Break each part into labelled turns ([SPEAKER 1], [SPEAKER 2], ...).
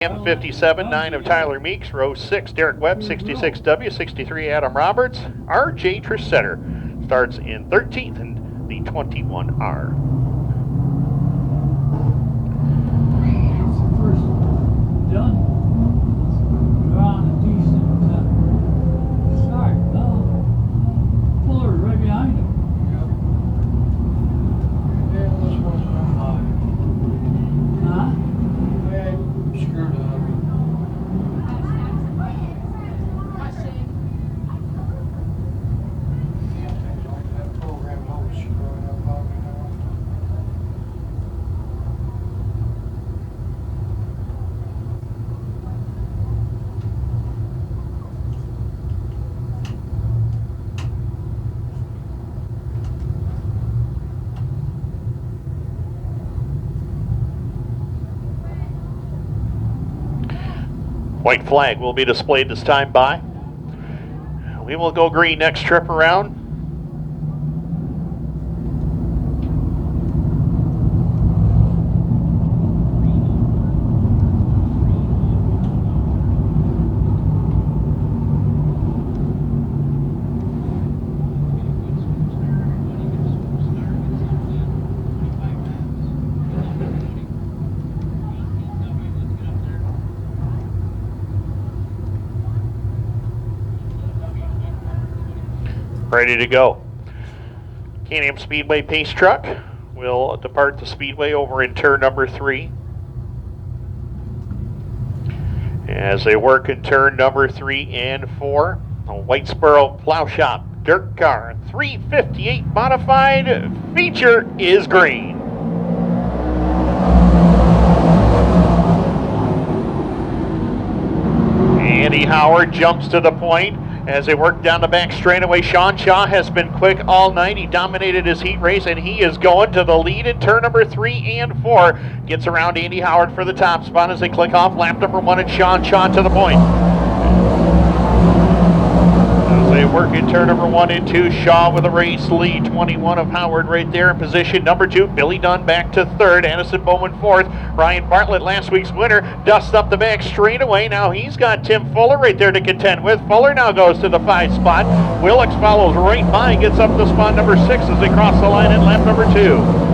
[SPEAKER 1] 57, 9 of Tyler Meeks, row 6, Derek Webb, 66W, 63, Adam Roberts. RJ Tresidder starts in 13th in the 21R.
[SPEAKER 2] First done. Drawing a decent start. Fuller right behind him. Huh?
[SPEAKER 3] Screwed up. That program always screwing up on me now.
[SPEAKER 1] White flag will be displayed this time by. We will go green next trip around. Ready to go. Can-Am Speedway pace truck will depart the Speedway over in turn number 3. As they work in turn number 3 and 4, the Whitesboro Plow Shop DIRTcar 358 modified feature is green. Andy Howard jumps to the point. As they work down the back straightaway, Shaun Shaw has been quick all night. He dominated his heat race, and he is going to the lead in turn number 3 and 4. Gets around Andy Howard for the top spot as they click off lap number 1 and Shaun Shaw to the point. As they work in turn number 1 and 2, Shaw with a race lead. 21 of Howard right there in position. Number 2, Billy Dunn back to 3rd. Addison Bowman 4th. Ryan Bartlett, last week's winner, dusts up the back straightaway. Now he's got Tim Fuller right there to contend with. Fuller now goes to the 5 spot. Willix follows right by, gets up to spot number 6 as they cross the line in lap number 2.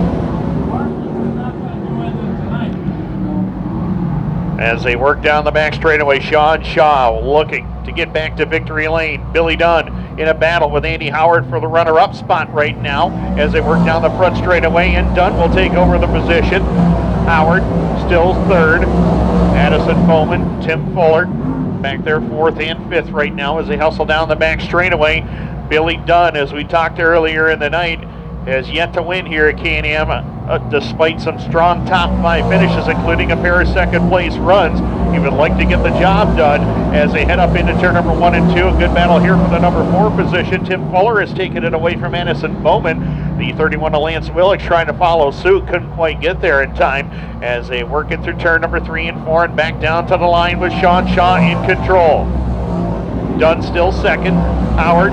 [SPEAKER 1] As they work down the back straightaway, Shaun Shaw looking to get back to victory lane. Billy Dunn in a battle with Andy Howard for the runner-up spot right now as they work down the front straightaway, and Dunn will take over the position. Howard still 3rd. Addison Bowman, Tim Fuller back there 4th and 5th right now as they hustle down the back straightaway. Billy Dunn, as we talked earlier in the night, has yet to win here at Can-Am, despite some strong top 5 finishes, including a pair of second place runs. He would like to get the job done as they head up into turn number 1 and 2. A good battle here for the number 4 position. Tim Fuller has taken it away from Addison Bowman. The 31 of Lance Willix trying to follow suit, couldn't quite get there in time as they work it through turn number 3 and 4 and back down to the line with Shaun Shaw in control. Dunn still 2nd. Howard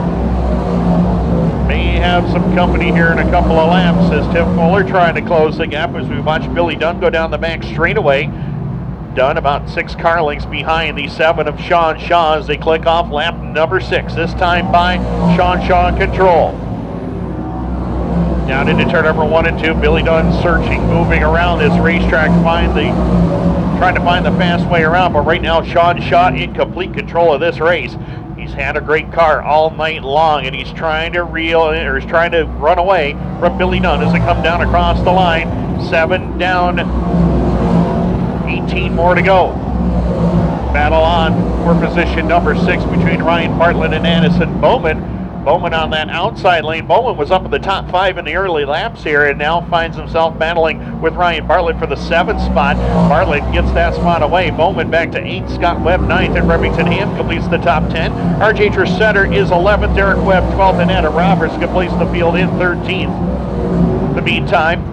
[SPEAKER 1] may have some company here in a couple of laps as Tim Fuller trying to close the gap as we watch Billy Dunn go down the back straightaway. Dunn about 6 car lengths behind the 7 of Shaun Shaw as they click off lap number 6. This time by Shaun Shaw in control. Down into turn number 1 and 2, Billy Dunn searching, moving around this racetrack, trying to find the fast way around, but right now Shaun Shaw in complete control of this race. He's had a great car all night long, and he's trying to run away from Billy Dunn as they come down across the line. 7 down, 18 more to go. Battle on for position number 6 between Ryan Bartlett and Addison Bowman. Bowman on that outside lane. Bowman was up in the top 5 in the early laps here and now finds himself battling with Ryan Bartlett for the 7th spot. Bartlett gets that spot away. Bowman back to 8th. Scott Webb 9th, and Remington Hamm completes the top 10. RJ Tresidder is 11th. Derek Webb 12th, and Adam Roberts completes the field in 13th. In the meantime,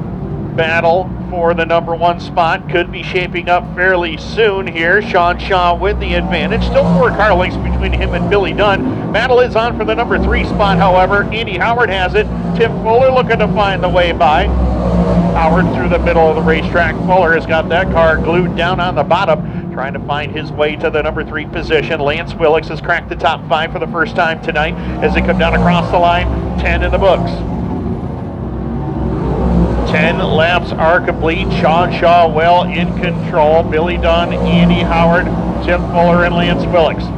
[SPEAKER 1] battle for the number 1 spot could be shaping up fairly soon here. Shaun Shaw with the advantage. Still 4 car lengths between him and Billy Dunn. Battle is on for the number 3 spot, however. Andy Howard has it. Tim Fuller looking to find the way by. Howard through the middle of the racetrack. Fuller has got that car glued down on the bottom. trying to find his way to the number 3 position. Lance Willix has cracked the top 5 for the first time tonight as they come down across the line. 10 in the books. 10 laps are complete. Shaun Shaw well in control. Billy Dunn, Andy Howard, Tim Fuller, and Lance Willix.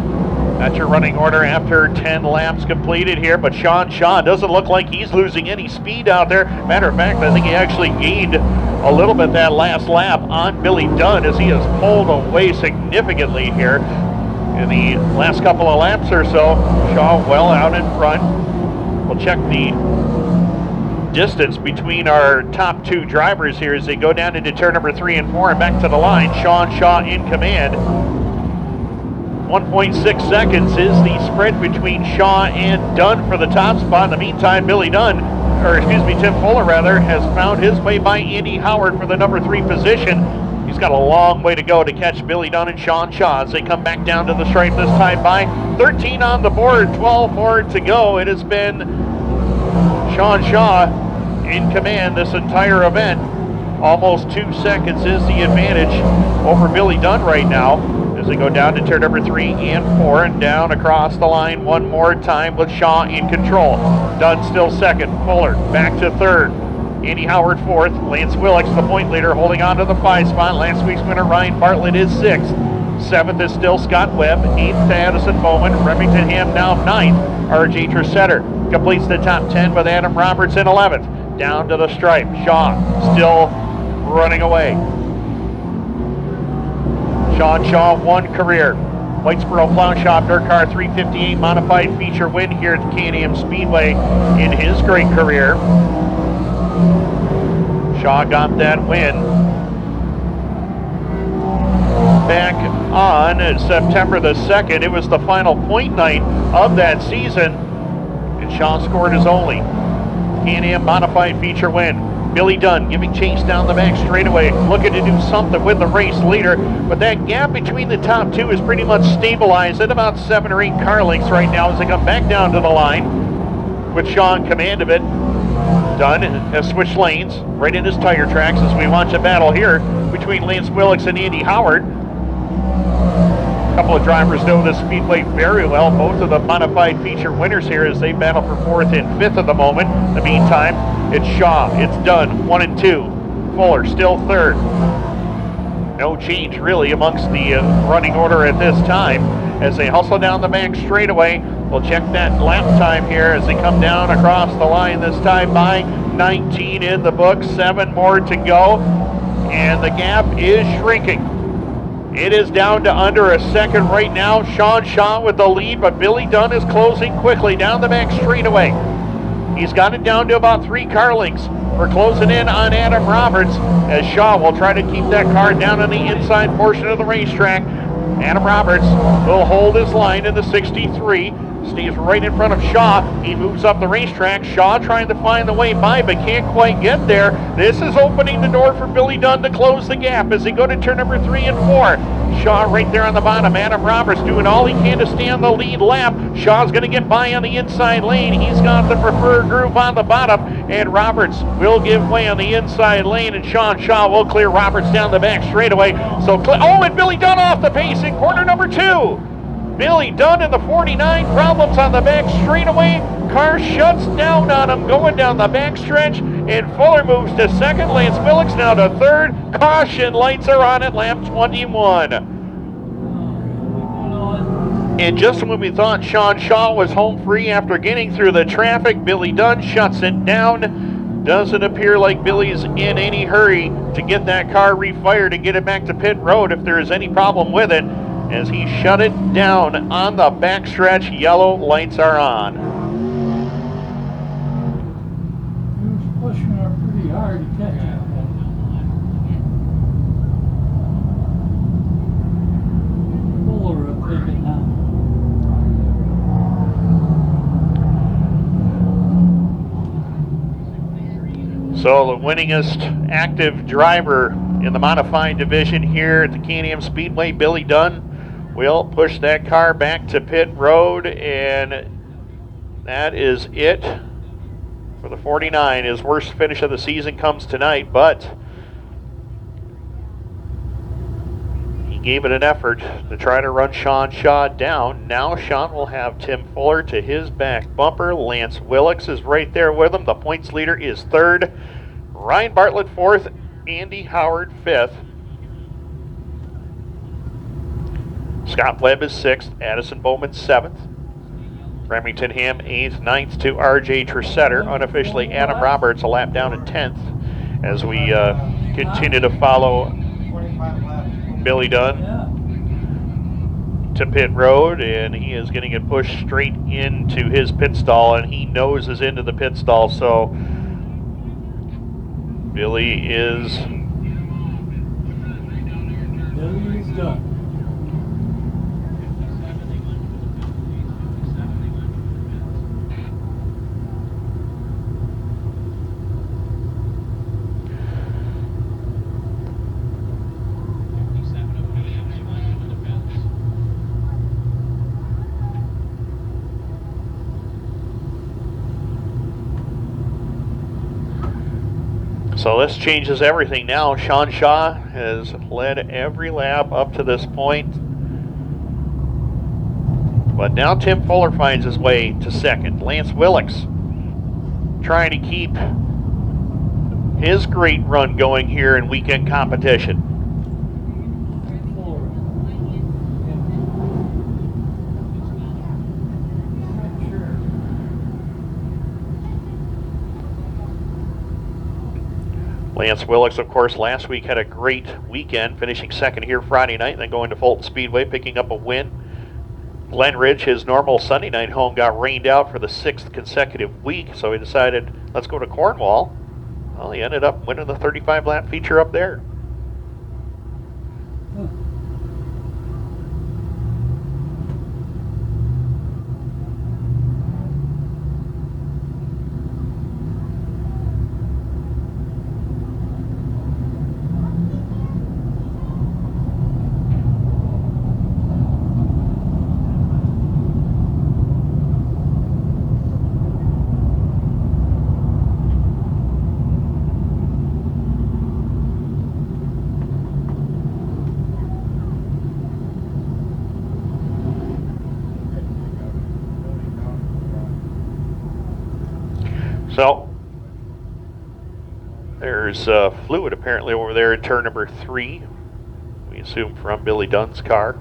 [SPEAKER 1] That's your running order after 10 laps completed here, but Shaun Shaw doesn't look like he's losing any speed out there. Matter of fact, I think he actually gained a little bit that last lap on Billy Dunn as he has pulled away significantly here in the last couple of laps or so. Shaw well out in front. We'll check the distance between our top 2 drivers here as they go down into turn number 3 and 4 and back to the line. Shaun Shaw in command. 1.6 seconds is the spread between Shaw and Dunn for the top spot. In the meantime, Tim Fuller rather, has found his way by Andy Howard for the number 3 position. He's got a long way to go to catch Billy Dunn and Shaun Shaw as they come back down to the stripe this time by 13 on the board, 12 more to go. It has been Shaun Shaw in command this entire event. Almost 2 seconds is the advantage over Billy Dunn right now as they go down to turn number 3 and 4 and down across the line one more time with Shaw in control. Dunn still second. Fuller back to third. Andy Howard fourth. Lance Willix, the point leader, holding on to the 5 spot. Last week's winner Ryan Bartlett is 6th. 7th is still Scott Webb. 8th to Addison Bowman. Remington Hamm now 9th. RJ Tresidder completes the top 10 with Adam Roberts in 11th. Down to the stripe. Shaw still running away. Shaun Shaw, 1 career. Whitesboro Plow Shop DIRTcar 358 modified feature win here at the Can-Am Speedway in his great career. Shaw got that win back on September the 2nd. It was the final point night of that season, and Shaw scored his only Can-Am modified feature win. Billy Dunn giving chase down the back straightaway, looking to do something with the race leader, but that gap between the top 2 is pretty much stabilized at about 7 or 8 car lengths right now as they come back down to the line with Shaw in command of it. Dunn has switched lanes right in his tire tracks as we watch a battle here between Lance Willix and Andy Howard. A couple of drivers know this speedway very well. Both of the modified feature winners here as they battle for 4th and 5th at the moment. In the meantime, it's Shaw, it's Dunn, 1 and 2. Fuller still 3rd. No change really amongst the running order at this time as they hustle down the back straightaway. We'll check that lap time here as they come down across the line this time by 19 in the book, 7 more to go, and the gap is shrinking. It is down to under a second right now. Shaun Shaw with the lead, but Billy Dunn is closing quickly down the back straightaway. He's got it down to about 3 car lengths. We're closing in on Adam Roberts as Shaw will try to keep that car down on the inside portion of the racetrack. Adam Roberts will hold his line in the 63. Stays right in front of Shaw. He moves up the racetrack. Shaw trying to find the way by, but can't quite get there. This is opening the door for Billy Dunn to close the gap as they go to turn number 3 and 4. Shaw right there on the bottom. Adam Roberts doing all he can to stay on the lead lap. Shaw's going to get by on the inside lane. He's got the preferred groove on the bottom, and Roberts will give way on the inside lane, and Shaun Shaw will clear Roberts down the back straightaway. And Billy Dunn off the pace in corner number 2. Billy Dunn in the 49, problems on the back straightaway. Car shuts down on him going down the back stretch, and Fuller moves to 2nd. Lance Willix now to 3rd. Caution lights are on at lap 21. And just when we thought Shaun Shaw was home free after getting through the traffic, Billy Dunn shuts it down. Doesn't appear like Billy's in any hurry to get that car refired and get it back to pit road if there is any problem with it, as he shut it down on the backstretch. Yellow lights are on.
[SPEAKER 2] He was pushing her pretty hard to catch it. Fuller will take it now.
[SPEAKER 1] So the winningest active driver in the modified division here at the Can-Am Speedway, Billy Dunn, will push that car back to pit road, and that is it for the 49. His worst finish of the season comes tonight, but he gave it an effort to try to run Shaun Shaw down. Now Shaun will have Tim Fuller to his back bumper. Lance Willix is right there with him. The points leader is third. Ryan Bartlett fourth. Andy Howard fifth. Scott Webb is sixth. Addison Bowman seventh. Remington Hamm eighth. Ninth to RJ Tresidder. Unofficially Adam Roberts a lap down in 10th as we continue to follow
[SPEAKER 3] 25 laps.
[SPEAKER 1] Billy Dunn
[SPEAKER 2] Yeah.
[SPEAKER 1] to pit road, and he is getting it pushed straight into his pit stall, and he noses into the pit stall, so Billy is
[SPEAKER 2] done.
[SPEAKER 1] So this changes everything now. Shaun Shaw has led every lap up to this point. But now Tim Fuller finds his way to second. Lance Willix trying to keep his great run going here in weekend competition. Lance Willix, of course, last week had a great weekend, finishing second here Friday night, then going to Fulton Speedway, picking up a win. Glen Ridge, his normal Sunday night home, got rained out for the 6th consecutive week, so he decided, let's go to Cornwall. Well, he ended up winning the 35-lap feature up there. So, there's fluid apparently over there in turn number 3. We assume from Billy Dunn's car.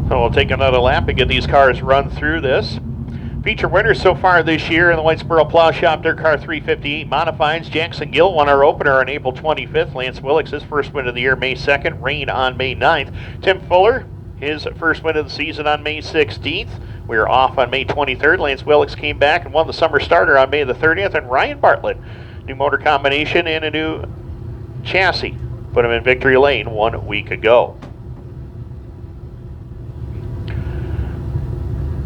[SPEAKER 1] So we'll take another lap and get these cars run through this. Feature winners so far this year in the Whitesboro Plow Shop DIRTcar 358 Modifieds. Jackson Gill won our opener on April 25th. Lance Willix, his first win of the year, May 2nd. Rain on May 9th. Tim Fuller, his first win of the season on May 16th. We were off on May 23rd. Lance Willix came back and won the summer starter on May the 30th. And Ryan Bartlett, new motor combination and a new chassis, put him in victory lane 1 week ago.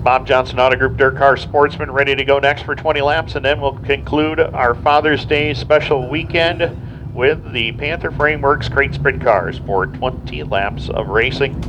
[SPEAKER 1] Bob Johnson Auto Group DIRTcar Sportsman ready to go next for 20 laps, and then we'll conclude our Father's Day special weekend with the Panther Frameworks Crate Sprint cars for 20 laps of racing.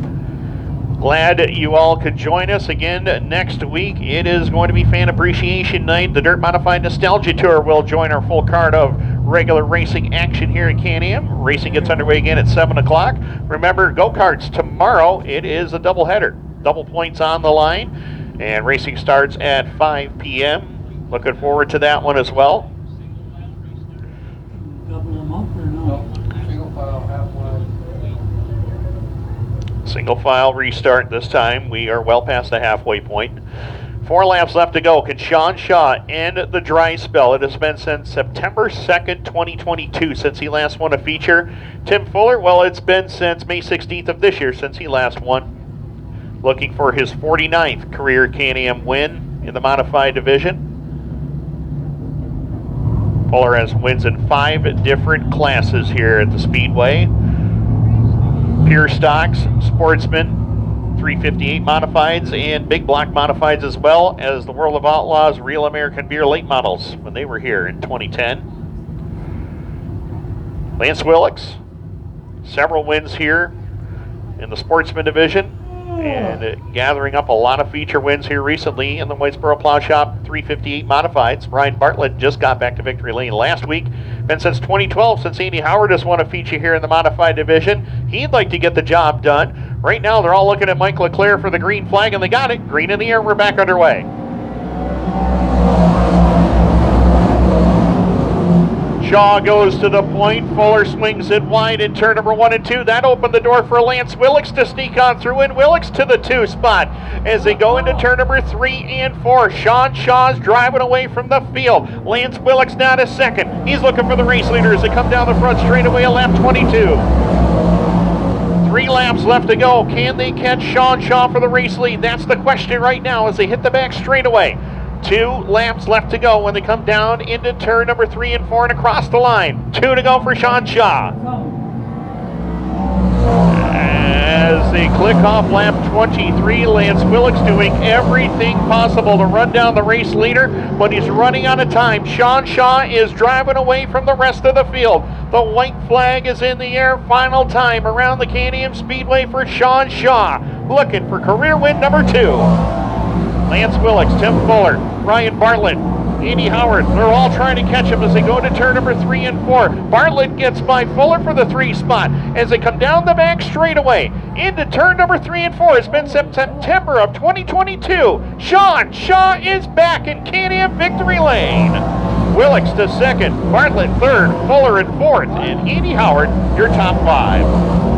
[SPEAKER 1] Glad you all could join us again next week. It is going to be Fan Appreciation Night. The Dirt Modified Nostalgia Tour will join our full card of regular racing action here at Can-Am. Racing gets underway again at 7 o'clock. Remember, go-karts tomorrow. It is a doubleheader. Double points on the line. And racing starts at 5 p.m. Looking forward to that one as well.
[SPEAKER 2] Double them up or no?
[SPEAKER 3] Single file, halfway.
[SPEAKER 1] Single file restart this time. We are well past the halfway point. 4 laps left to go. Can Shaun Shaw end the dry spell? It has been since September 2nd, 2022 since he last won a feature. Tim Fuller, well, it's been since May 16th of this year since he last won. Looking for his 49th career Can-Am win in the modified division. Fuller has wins in 5 different classes here at the Speedway. Pure Stocks, Sportsman, 358 Modifieds, and Big Block Modifieds, as well as the World of Outlaws Real American Beer Late Models when they were here in 2010. Lance Willix, several wins here in the Sportsman division, and gathering up a lot of feature wins here recently in the Whitesboro Plow Shop 358 Modifieds. Ryan Bartlett just got back to victory lane last week. Been since 2012 since Andy Howard has won a feature here in the Modified division. He'd like to get the job done. Right now they're all looking at Mike LeClaire for the green flag, and they got it. Green in the air, we're back underway. Shaw goes to the point. Fuller swings it wide in turn number 1 and 2. That opened the door for Lance Willix to sneak on through, and Willix to the 2 spot as they go into turn number 3 and 4. Shaun Shaw's driving away from the field. Lance Willix now to second. He's looking for the race leader as they come down the front straightaway at lap 22. 3 laps left to go. Can they catch Shaun Shaw for the race lead? That's the question right now as they hit the back straightaway. 2 laps left to go when they come down into turn number 3 and 4 and across the line. 2 to go for Shaun Shaw. As they click off lap 23, Lance Willix doing everything possible to run down the race leader, but he's running out of time. Shaun Shaw is driving away from the rest of the field. The white flag is in the air. Final time around the Can-Am Speedway for Shaun Shaw, looking for career win number 2. Lance Willix, Tim Fuller, Ryan Bartlett, Andy Howard, they're all trying to catch him as they go to turn number 3 and 4. Bartlett gets by Fuller for the 3 spot as they come down the back straightaway into turn number 3 and 4. It's been September of 2022. Shaun Shaw is back in Can-Am victory lane. Willix to second, Bartlett third, Fuller in fourth, and Andy Howard, your top 5.